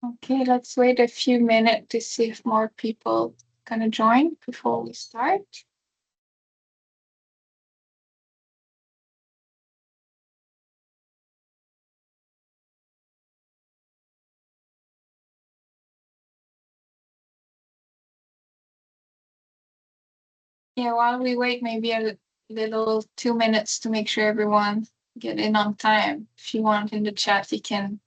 Okay, let's wait a few minutes to see if more people gonna join before we start. Yeah, while we wait, maybe a little 2 minutes to make sure everyone get in on time. If you want in the chat, you can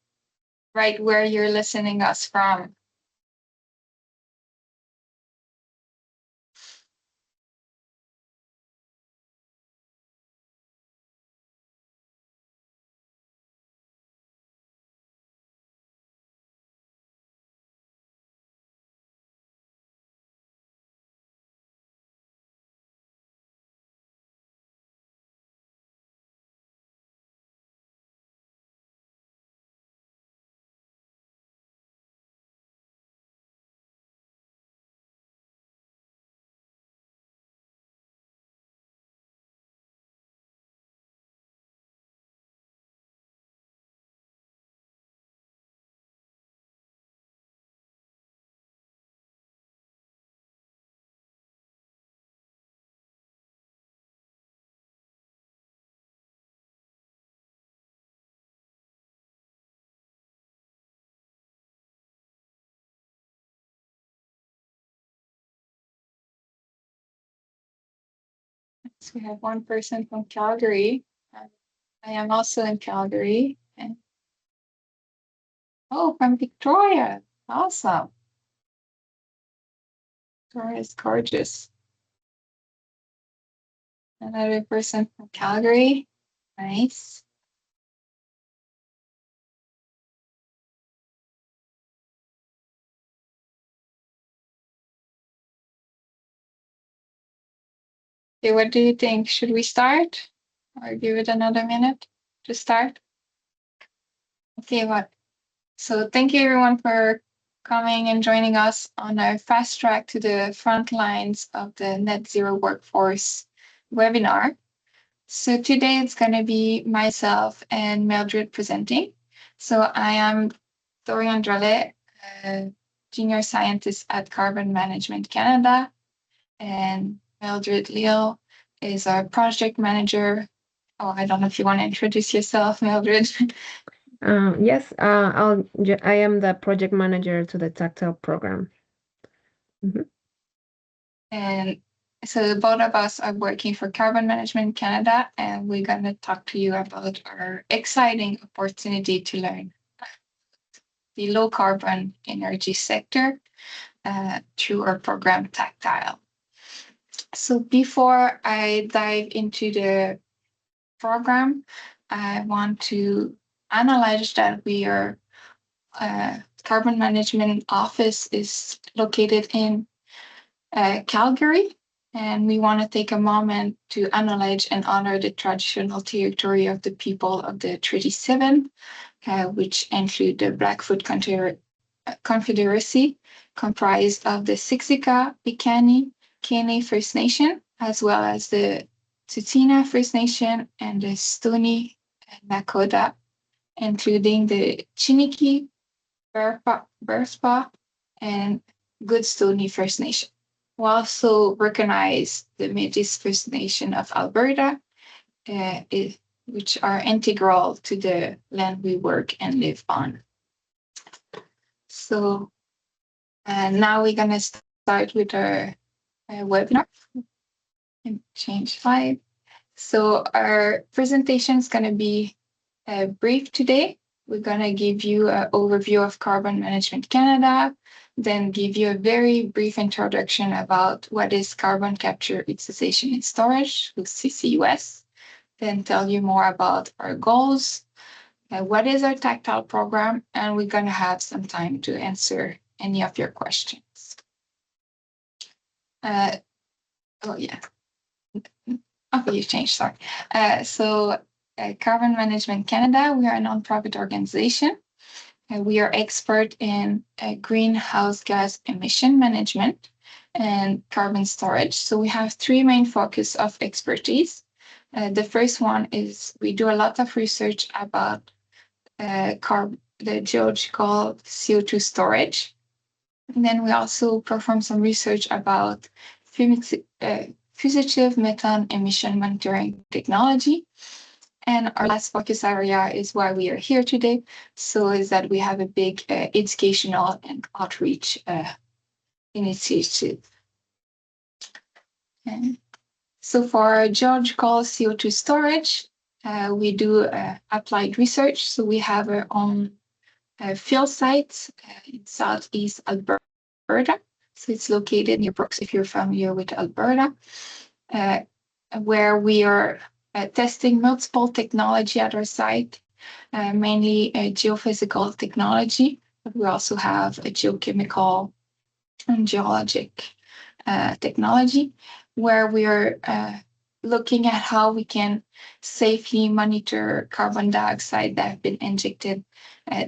write where you're listening us from. So we have one person from Calgary. I am also in Calgary. And oh, from Victoria. Awesome. Victoria is gorgeous. Another person from Calgary. Nice. Okay, what do you think? Should we start or give it another minute to start? Okay, what? So thank you everyone for coming and joining us on our fast track to the front lines of the net zero workforce webinar. So today it's going to be myself and Mildred presenting. So I am Dorian Drole, a junior scientist at Carbon Management Canada, and Mildred Leal is our project manager. Oh, I don't know if you want to introduce yourself, Mildred. Yes, I am the project manager to the Tactile program. And so both of us are working for Carbon Management Canada, and we're going to talk to you about our exciting opportunity to learn the low carbon energy sector through our program Tactile. So before I dive into the program, I want to analyze that we are carbon management office is located in Calgary, and we want to take a moment to acknowledge and honor the traditional territory of the people of the Treaty 7, which include the Blackfoot Confederacy, comprised of the Siksika, Piikani, Kainai First Nation, as well as the Tsuut'ina First Nation and the Stoney Nakoda, including the Chiniki, Berspa, and Goodstoney First Nation. We also recognize the Métis First Nation of Alberta, which are integral to the land we work and live on. So now we're going to start with our webinar. And change slide. So our presentation is going to be brief today. We're going to give you an overview of Carbon Management Canada, then give you a very brief introduction about what is carbon capture, utilization, and storage, CCUS, then tell you more about our goals, what is our Tactile program, and we're going to have some time to answer any of your questions. Oh, yeah. Okay, you changed, sorry. Carbon Management Canada, we are a nonprofit organization. We are expert in greenhouse gas emission management and carbon storage. So we have three main focus of expertise. The first one is we do a lot of research about the geological CO2 storage. And then we also perform some research about fugitive methane emission monitoring technology. And our last focus area is why we are here today. So is that we have a big educational and outreach initiative. And so for geological CO2 storage, we do applied research. So we have our own field sites in southeast Alberta. So it's located near Brooks, if you're familiar with Alberta, uh, where we are testing multiple technology at our site, mainly geophysical technology, but we also have a geochemical and geologic technology, where we are looking at how we can safely monitor carbon dioxide that have been injected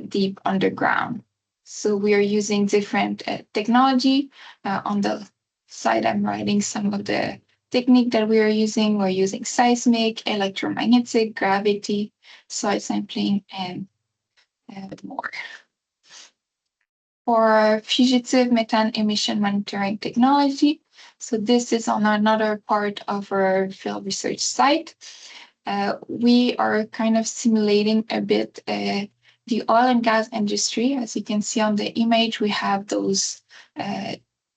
deep underground. So we are using different technology. On the side, I'm writing some of the technique that we are using. We're using seismic, electromagnetic, gravity, soil sampling, and more. For fugitive methane emission monitoring technology. So this is on another part of our field research site. We are kind of simulating a bit the oil and gas industry. As you can see on the image, we have those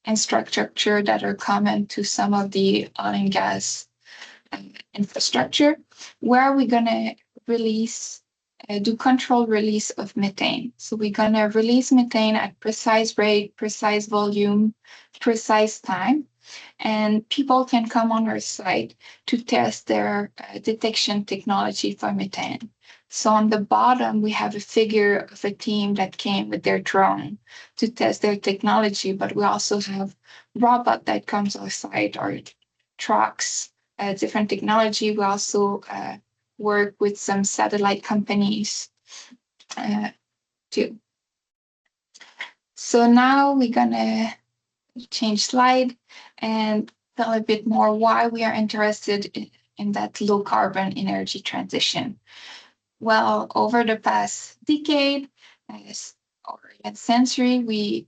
infrastructure that are common to some of the oil and gas infrastructure, where we're going to release do control release of methane. So we're going to release methane at precise rate, precise volume, precise time, and people can come on our site to test their detection technology for methane. So on the bottom, we have a figure of a team that came with their drone to test their technology, but we also have robot that comes on site or trucks, different technology. We also work with some satellite companies too. So now we're gonna change slide and tell a bit more why we are interested in that low carbon energy transition. Well, over the past decade or even century, we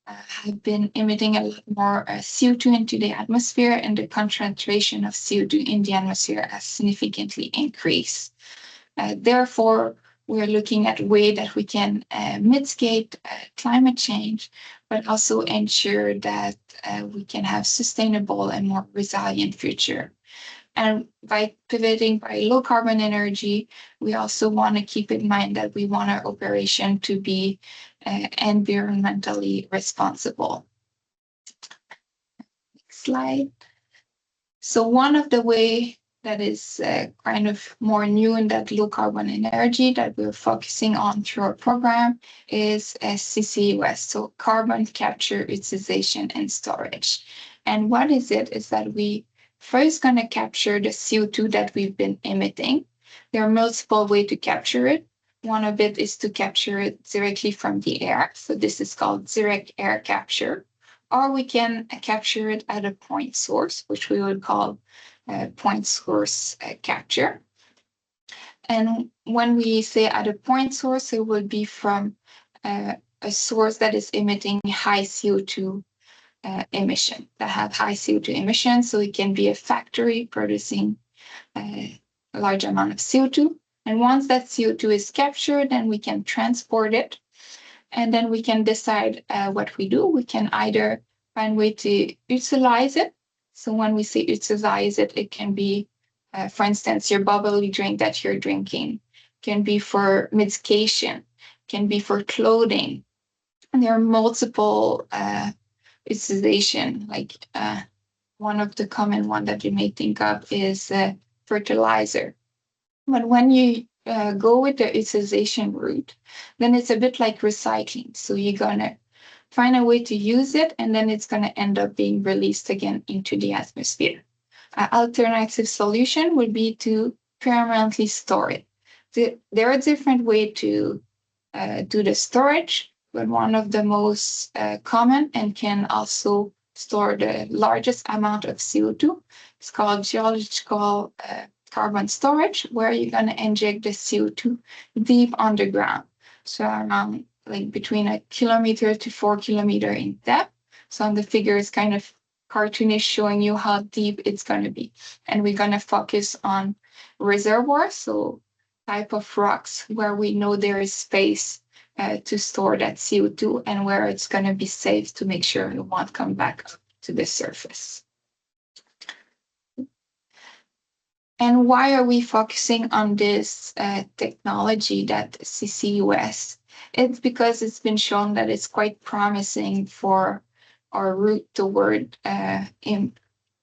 have been emitting a lot more CO2 into the atmosphere, and the concentration of CO2 in the atmosphere has significantly increased. Therefore, we're looking at ways that we can mitigate climate change, but also ensure that we can have sustainable and more resilient future. And by pivoting by low carbon energy, we also want to keep in mind that we want our operation to be environmentally responsible. Next slide. So one of the way that is kind of more new in that low carbon energy that we're focusing on through our program is CCUS, so carbon capture, utilization, and storage. And what is it? Is that we first going to capture the CO2 that we've been emitting. There are multiple ways to capture it. One of it is to capture it directly from the air. So this is called direct air capture. Or we can capture it at a point source, which we would call point source capture. And when we say at a point source, it would be from a source that is emitting high CO2 emission, that have high CO2 emissions. So it can be a factory producing a large amount of CO2. And once that CO2 is captured, then we can transport it. And then we can decide what we do. We can either find a way to utilize it. So when we say utilize it, it can be, for instance, your bubbly drink that you're drinking, can be for medication, can be for clothing. And there are multiple utilization, like one of the common one that you may think of is fertilizer. But when you go with the utilization route, then it's a bit like recycling. So you're going to find a way to use it, and then it's going to end up being released again into the atmosphere. An alternative solution would be to permanently store it. There are different ways to do the storage, but one of the most common and can also store the largest amount of CO2 is called geological carbon storage, where you're going to inject the CO2 deep underground. so around like between a kilometer to 4 kilometer in depth. So on the figure, it's kind of cartoonish, showing you how deep it's going to be. And we're going to focus on reservoirs, so type of rocks where we know there is space to store that CO2 and where it's going to be safe to make sure it won't come back up to the surface. And why are we focusing on this technology, that CCUS? It's because it's been shown that it's quite promising for our route toward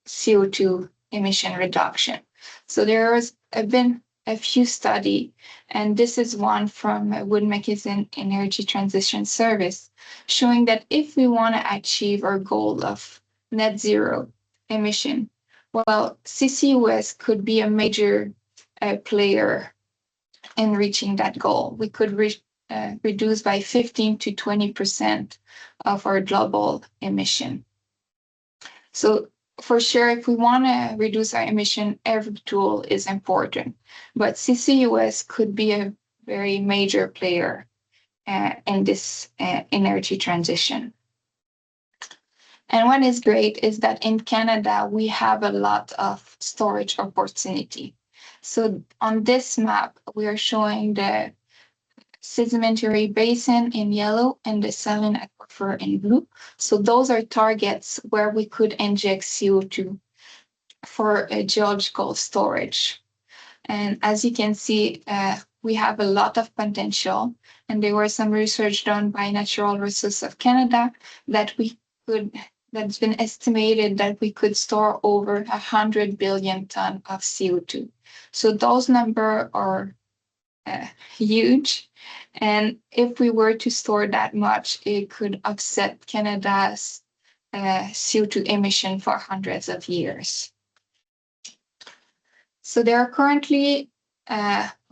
CO2 emission reduction. So there has been a few studies, and this is one from Wood Mackenzie Energy Transition Service, showing that if we want to achieve our goal of net zero emission, well, CCUS could be a major player in reaching that goal. We could reduce by 15 to 20% of our global emission. So for sure, if we want to reduce our emission, every tool is important. But CCUS could be a very major player in this energy transition. And what is great is that in Canada, we have a lot of storage opportunity. So on this map, we are showing the sedimentary basin in yellow and the saline aquifer in blue. So those are targets where we could inject CO2 for a geological storage. And as you can see, we have a lot of potential. And there was some research done by Natural Resources of Canada that that's been estimated that we could store over 100 billion tons of CO2. So those numbers are huge. And if we were to store that much, it could offset Canada's CO2 emission for hundreds of years. So there are currently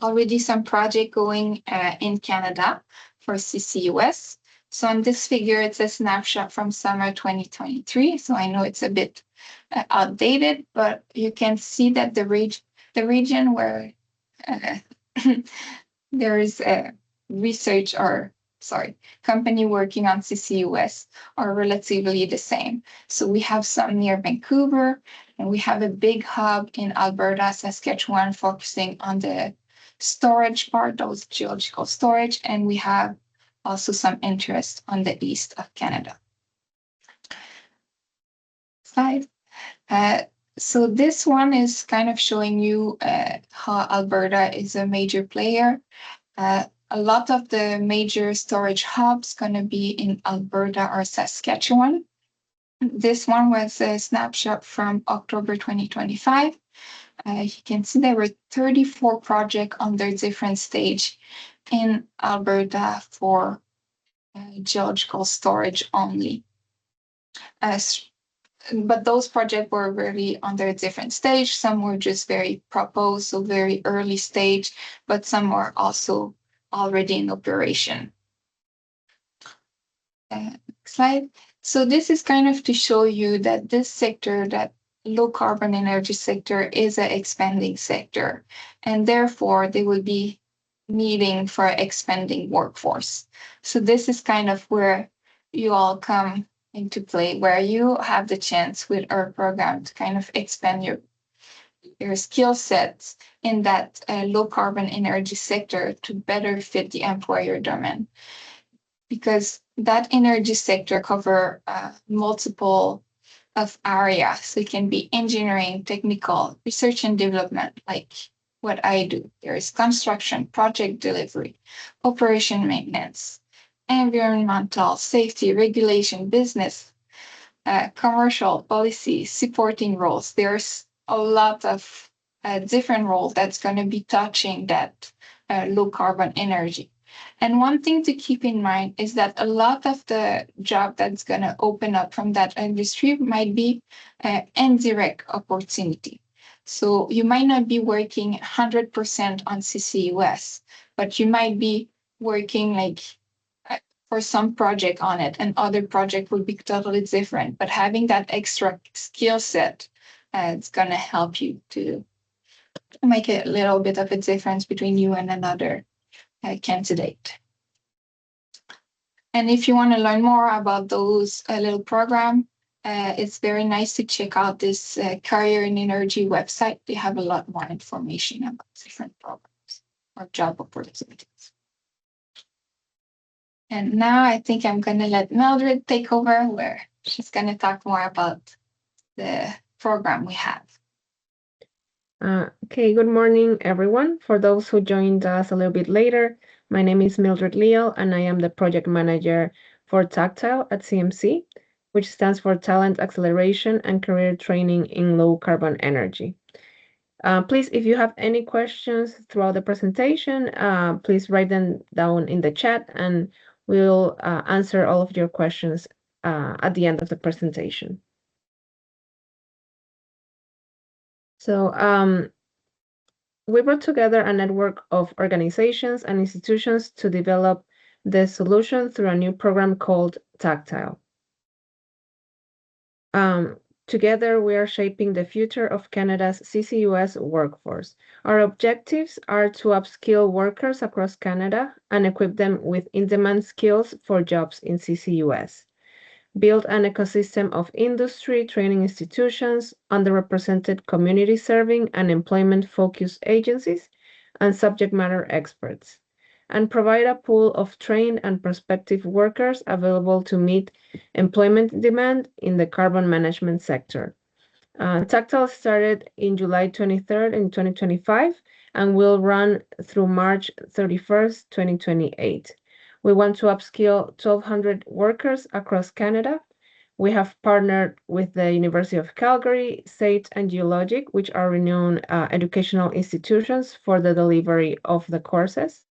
already some project going in Canada for CCUS. So on this figure, it's a snapshot from summer 2023. So I know it's a bit outdated, but you can see that the region where there is a company working on CCUS are relatively the same. So we have some near Vancouver, and we have a big hub in Alberta, Saskatchewan, focusing on the storage part, those geological storage, and we have also some interest on the east of Canada. Slide. So this one is kind of showing you how Alberta is a major player. A lot of the major storage hubs going to be in Alberta or Saskatchewan. This one was a snapshot from October 2025. You can see there were 34 projects on their different stage in Alberta for geological storage only. But those projects were really on their different stage. Some were just very proposed, so very early stage, but some were also already in operation. Next slide. So this is kind of to show you that this sector, that low carbon energy sector, is an expanding sector, and therefore they will be needing for expanding workforce. So this is kind of where you all come into play, where you have the chance with our program to kind of expand your skill sets in that low carbon energy sector to better fit the employer domain. Because that energy sector cover multiple of areas. So it can be engineering, technical, research and development, like what I do. There is construction, project delivery, operation maintenance, environmental, safety, regulation, business, commercial, policy, supporting roles. There's a lot of different roles that's going to be touching that low carbon energy. And one thing to keep in mind is that a lot of the job that's going to open up from that industry might be indirect opportunity. So you might not be working 100% on CCUS, but you might be working like for some project on it, and other project will be totally different. But having that extra skill set, it's going to help you to make a little bit of a difference between you and another candidate. And if you want to learn more about those little program, it's very nice to check out this Career in Energy website. They have a lot more information about different programs or job opportunities. And now I think I'm going to let Mildred take over, where she's going to talk more about the program we have. Okay, good morning, everyone. For those who joined us a little bit later, my name is Mildred Leal, and I am the project manager for Tactile at CMC, which stands for Talent Acceleration and Career Training in Low Carbon Energy. Please, if you have any questions throughout the presentation, please write them down in the chat, and we'll answer all of your questions at the end of the presentation. So we brought together a network of organizations and institutions to develop the solution through a new program called Tactile. Together, we are shaping the future of Canada's CCUS workforce. Our objectives are to upskill workers across Canada and equip them with in-demand skills for jobs in CCUS. Build an ecosystem of industry, training institutions, underrepresented community serving and employment-focused agencies, and subject matter experts, and provide a pool of trained and prospective workers available to meet employment demand in the carbon management sector. Tactile started in July 23rd in 2025 and will run through March 31st, 2028. We want to upskill 1,200 workers across Canada. We have partnered with the University of Calgary, SAIT, and Geologic, which are renowned educational institutions for the delivery of the courses.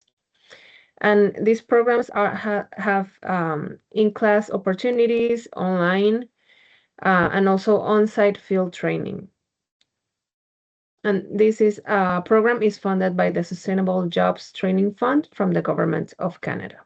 And these programs have in-class opportunities online and also on-site field training. And this program is funded by the Sustainable Jobs Training Fund from the Government of Canada.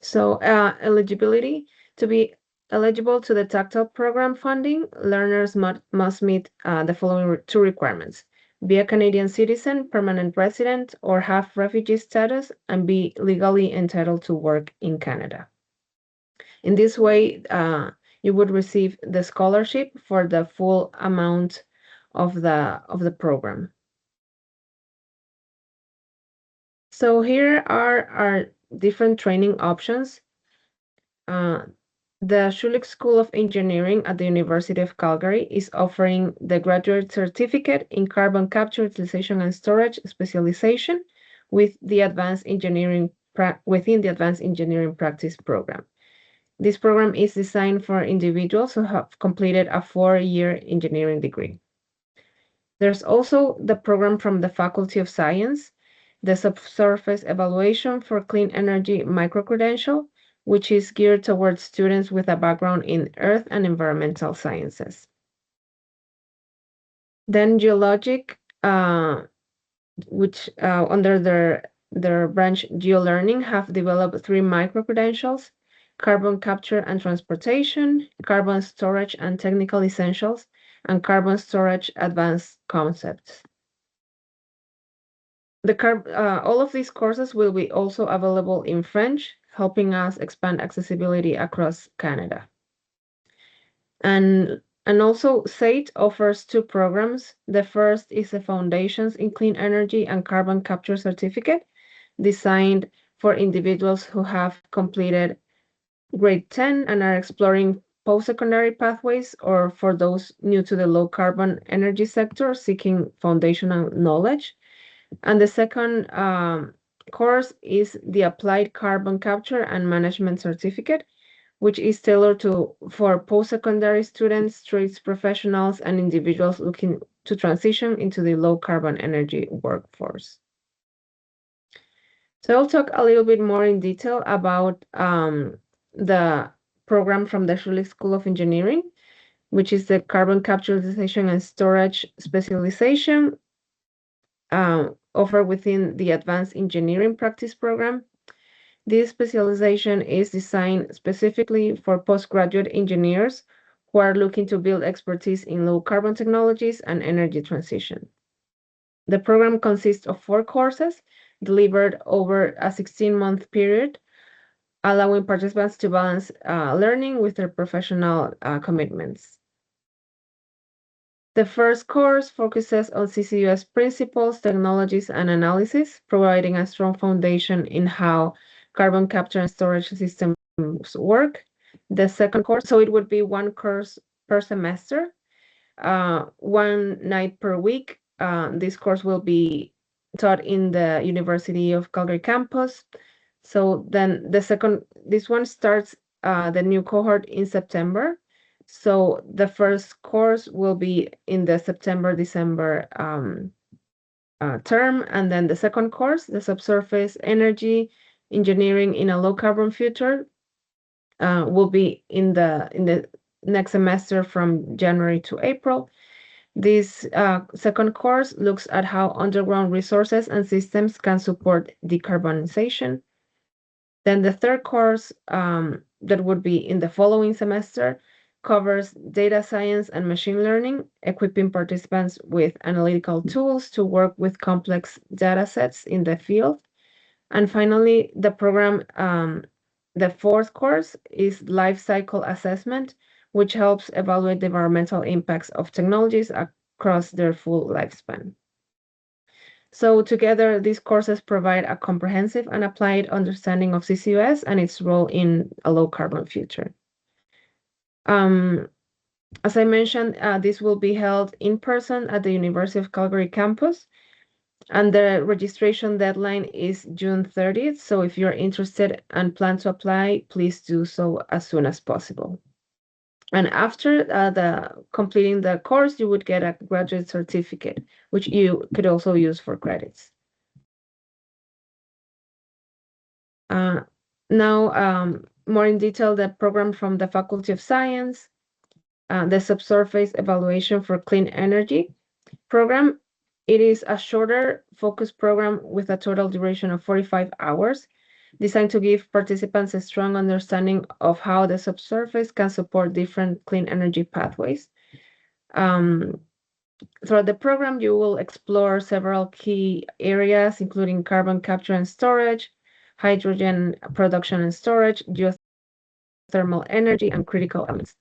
So eligibility: to be eligible to the Tactile program funding, learners must meet the following two requirements: be a Canadian citizen, permanent resident, or have refugee status, and be legally entitled to work in Canada. In this way, you would receive the scholarship for the full amount of the program. So here are our different training options. The Schulich School of Engineering at the University of Calgary is offering the graduate certificate in carbon capture, utilization, and storage specialization with the advanced engineering within the Advanced Engineering Practice program. This program is designed for individuals who have completed a 4-year engineering degree. There's also the program from the Faculty of Science, the Subsurface Evaluation for Clean Energy Micro-Credential, which is geared towards students with a background in earth and environmental sciences. Then Geologic, which under their branch GeoLearning, have developed 3 micro-credentials: Carbon Capture and Transportation, Carbon Storage and Technical Essentials, and Carbon Storage Advanced Concepts. All of these courses will be also available in French, helping us expand accessibility across Canada. And also SAIT offers 2 programs. The first is the Foundations in Clean Energy and Carbon Capture certificate, designed for individuals who have completed grade 10 and are exploring post-secondary pathways, or for those new to the low carbon energy sector seeking foundational knowledge. And the second course is the Applied Carbon Capture and Management certificate, which is tailored for post-secondary students, trades professionals, and individuals looking to transition into the low carbon energy workforce. So I'll talk a little bit more in detail about the program from the Schulich School of Engineering, which is the Carbon Capture, Utilization, and Storage specialization offered within the Advanced Engineering Practice program. This specialization is designed specifically for postgraduate engineers who are looking to build expertise in low carbon technologies and energy transition. The program consists of 4 courses delivered over a 16-month period allowing participants to balance learning with their professional commitments. The first course focuses on CCUS principles, technologies, and analysis, providing a strong foundation in how carbon capture and storage systems work. The second course, so it would be one course per semester, one night per week. This course will be taught in the University of Calgary campus. So then this one starts the new cohort in September. So the first course will be in the September-December term, and then the second course, the subsurface energy engineering in a low carbon future, will be in the next semester from January to April. This second course looks at how underground resources and systems can support decarbonization. Then the third course, that would be in the following semester, covers data science and machine learning, equipping participants with analytical tools to work with complex data sets in the field. And finally, the fourth course is life cycle assessment, which helps evaluate the environmental impacts of technologies across their full lifespan. So together, these courses provide a comprehensive and applied understanding of CCUS and its role in a low carbon future. As I mentioned, this will be held in person at the University of Calgary campus, and the registration deadline is June 30th. So if you're interested and plan to apply, please do so as soon as possible. And after the completing the course, you would get a graduate certificate, which you could also use for credits. Now, more in detail, the program from the Faculty of Science, the Subsurface Evaluation for Clean Energy program. It is a shorter focused program with a total duration of 45 hours, designed to give participants a strong understanding of how the subsurface can support different clean energy pathways. Throughout the program, you will explore several key areas, including carbon capture and storage, hydrogen production and storage, geothermal energy, and critical elements.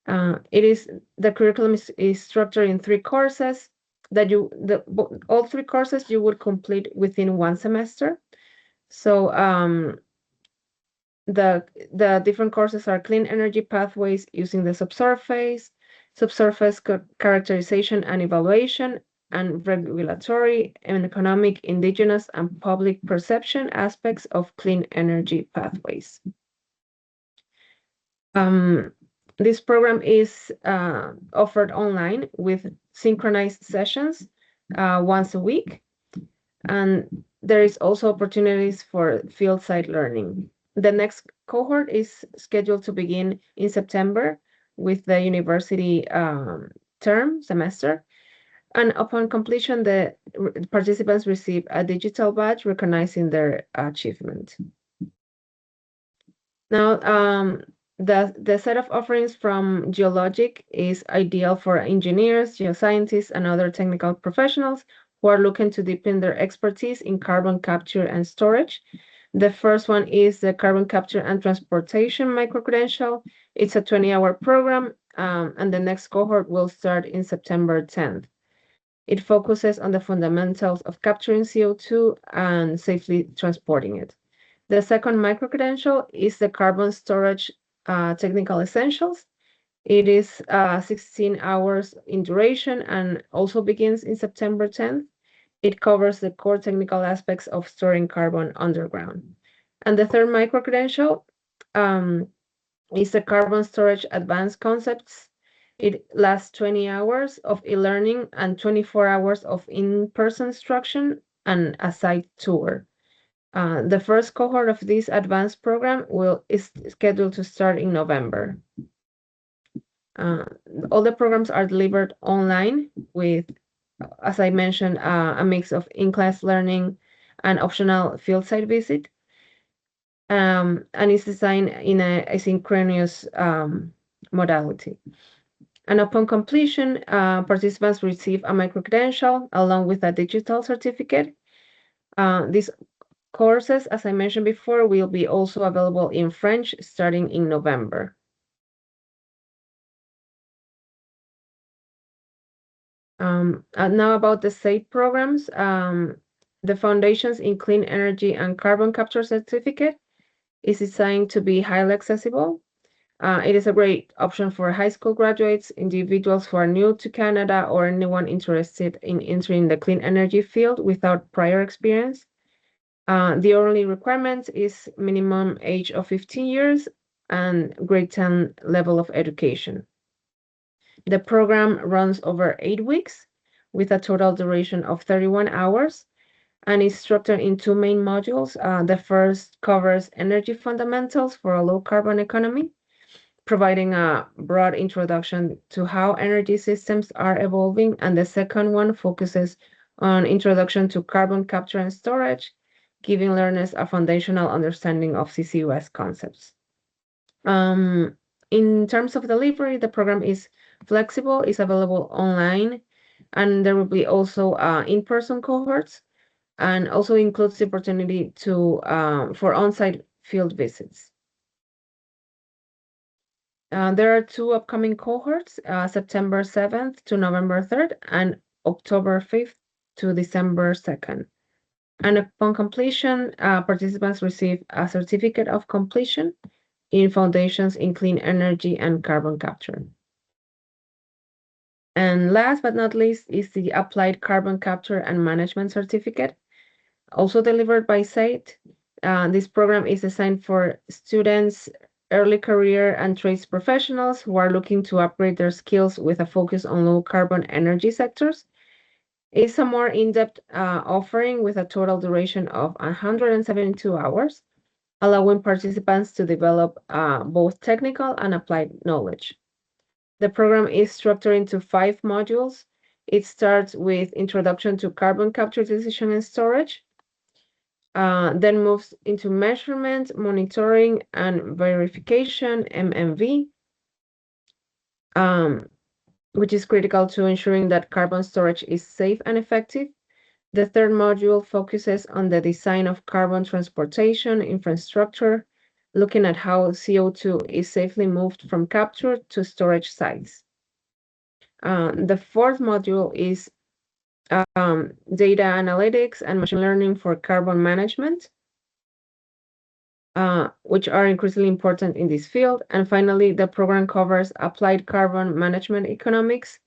The curriculum is structured in three courses all three courses you would complete within one semester. So the different courses are clean energy pathways using the subsurface characterization and evaluation, and regulatory and economic, indigenous, and public perception aspects of clean energy pathways. This program is offered online with synchronized sessions once a week, and there is also opportunities for field site learning. The next cohort is scheduled to begin in September with the university semester, and upon completion, the participants receive a digital badge recognizing their achievement. Now, the set of offerings from Geologic is ideal for engineers, geoscientists, and other technical professionals who are looking to deepen their expertise in carbon capture and storage. The first one is the Carbon Capture and Transportation Microcredential. It's a 20-hour program, and the next cohort will start in September 10th. It focuses on the fundamentals of capturing CO2 and safely transporting it. The second microcredential is the Carbon Storage Technical Essentials. It is 16 hours in duration and also begins in September 10th. It covers the core technical aspects of storing carbon underground. And the third microcredential is the Carbon Storage Advanced Concepts. It lasts 20 hours of e-learning and 24 hours of in-person instruction and a site tour. The first cohort of this advanced program is scheduled to start in November. All the programs are delivered online with, as I mentioned, a mix of in-class learning and optional field site visit. And it's designed in a asynchronous modality. And upon completion, participants receive a microcredential along with a digital certificate. This Courses, as I mentioned before, will be also available in French starting in November. Now about the SAFE programs, the Foundations in Clean Energy and Carbon Capture Certificate is designed to be highly accessible. It is a great option for high school graduates, individuals who are new to Canada, or anyone interested in entering the clean energy field without prior experience. The only requirement is minimum age of 15 years and grade 10 level of education. The program runs over 8 weeks with a total duration of 31 hours and is structured in two main modules. The first covers energy fundamentals for a low carbon economy, providing a broad introduction to how energy systems are evolving, and the second one focuses on introduction to carbon capture and storage, giving learners a foundational understanding of CCUS concepts. In terms of delivery, the program is flexible, is available online, and there will be also in-person cohorts, and also includes the opportunity to for on-site field visits. There are two upcoming cohorts, September 7th to November 3rd, and October 5th to December 2nd. And upon completion, participants receive a certificate of completion in Foundations in Clean Energy and Carbon Capture. And last but not least is the Applied Carbon Capture and Management Certificate, also delivered by SAIT. This program is designed for students, early career and trades professionals who are looking to upgrade their skills with a focus on low carbon energy sectors. It's a more in-depth offering with a total duration of 172 hours, allowing participants to develop both technical and applied knowledge. The program is structured into 5 modules. It starts with Introduction to Carbon Capture Decision and Storage, then moves into Measurement, Monitoring, and Verification, MMV, which is critical to ensuring that carbon storage is safe and effective. The third module focuses on the design of carbon transportation infrastructure, looking at how CO2 is safely moved from capture to storage sites. The fourth module is data analytics and machine learning for carbon management, which are increasingly important in this field. And finally, the program covers applied carbon management economics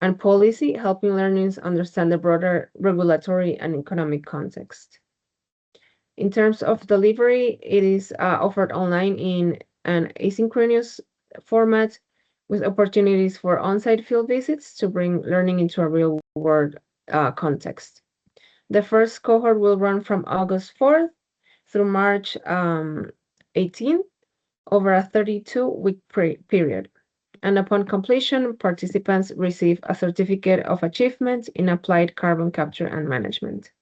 and policy, helping learners understand the broader regulatory and economic context. In terms of delivery, it is offered online in an asynchronous format with opportunities for on-site field visits to bring learning into a real-world context. The first cohort will run from August 4th through March 18th over a 32-week period. And upon completion, participants receive a certificate of achievement in applied carbon capture and management.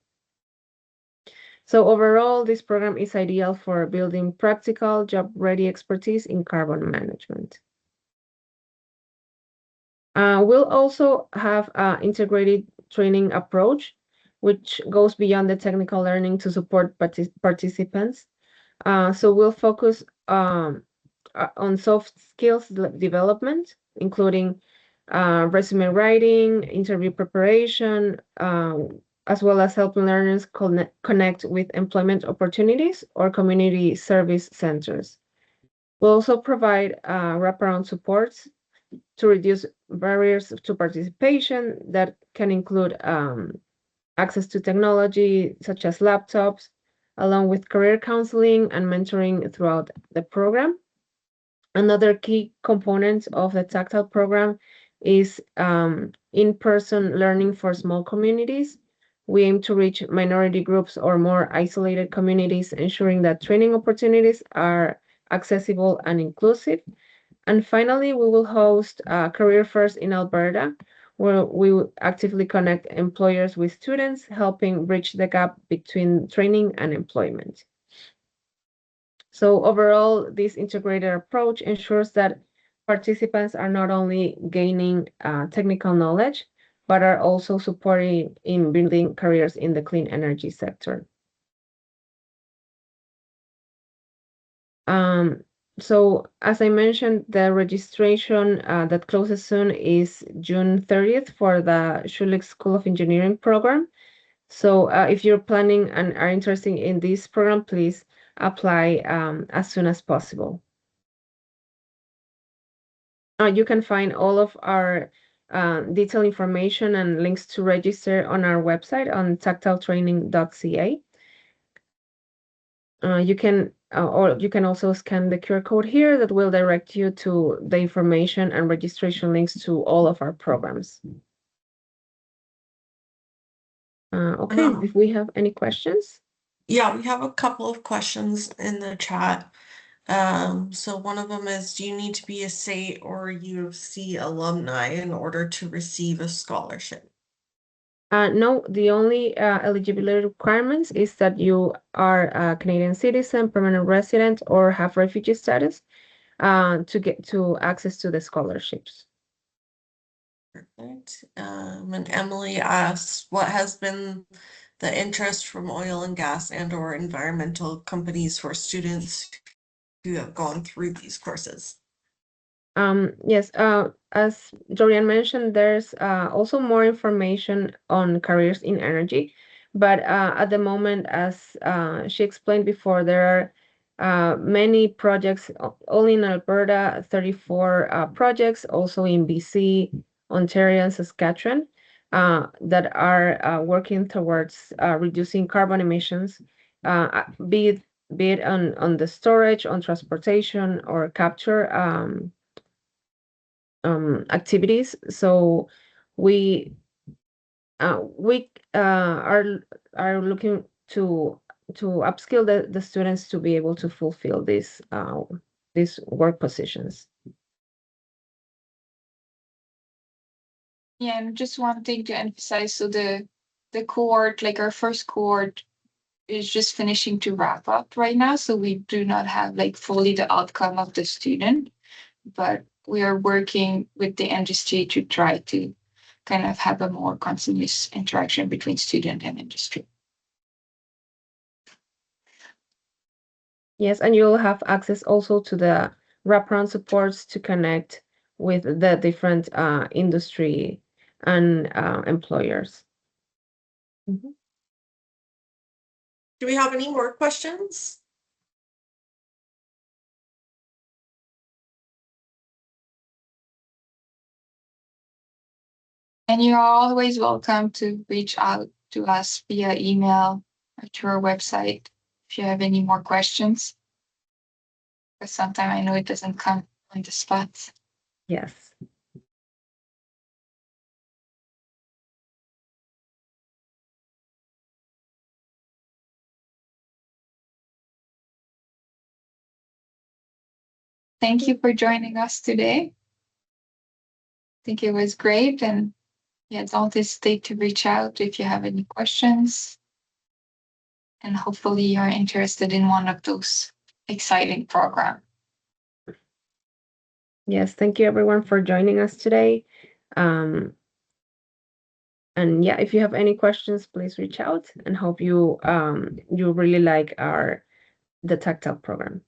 So overall, this program is ideal for building practical, job-ready expertise in carbon management. We'll also have an integrated training approach, which goes beyond the technical learning to support participants. So we'll focus on soft skills development, including resume writing, interview preparation, as well as helping learners connect with employment opportunities or community service centers. We'll also provide wraparound supports to reduce barriers to participation that can include access to technology such as laptops, along with career counseling and mentoring throughout the program. Another key component of the Tactile program is in-person learning for small communities. We aim to reach minority groups or more isolated communities, ensuring that training opportunities are accessible and inclusive. And finally, we will host Career First in Alberta, where we will actively connect employers with students, helping bridge the gap between training and employment. So overall, this integrated approach ensures that participants are not only gaining technical knowledge, but are also supporting in building careers in the clean energy sector. So as I mentioned, the registration that closes soon is June 30th for the Schulich School of Engineering program. So if you're planning and are interested in this program, please apply as soon as possible. You can find all of our detailed information and links to register on our website on tactiletraining.ca. Or you can also scan the QR code here that will direct you to the information and registration links to all of our programs. Okay, if we have any questions. Yeah, we have a couple of questions in the chat. So one of them is, do you need to be a SATE or U of C alumni in order to receive a scholarship? No, the only eligibility requirements is that you are a Canadian citizen, permanent resident, or have refugee status to get to access to the scholarships. Perfect. And Emily asks, what has been the interest from oil and gas and/or environmental companies for students who have gone through these courses? Yes, as Dorian mentioned, there's also more information on careers in energy, but at the moment, as she explained before, there are many projects, only in Alberta, 34 projects, also in BC, Ontario, and Saskatchewan, that are working towards reducing carbon emissions, be it on the storage, on transportation, or capture. Activities. So we are looking to upskill the students to be able to fulfill these work positions. Yeah, and just one thing to emphasize, so the cohort, like our first cohort, is just finishing to wrap up right now. So we do not have like fully the outcome of the student, but we are working with the industry to try to kind of have a more continuous interaction between student and industry. Yes, and you'll have access also to the wraparound supports to connect with the different industry and employers. Do we have any more questions? And you're always welcome to reach out to us via email or to our website if you have any more questions. Because sometimes I know it doesn't come on the spot. Yes. Thank you for joining us today. I think it was great. And yeah, don't hesitate to reach out if you have any questions. And hopefully you're interested in one of those exciting programs. Yes, thank you everyone for joining us today. And yeah, if you have any questions, please reach out, and hope you really like the Tactile program.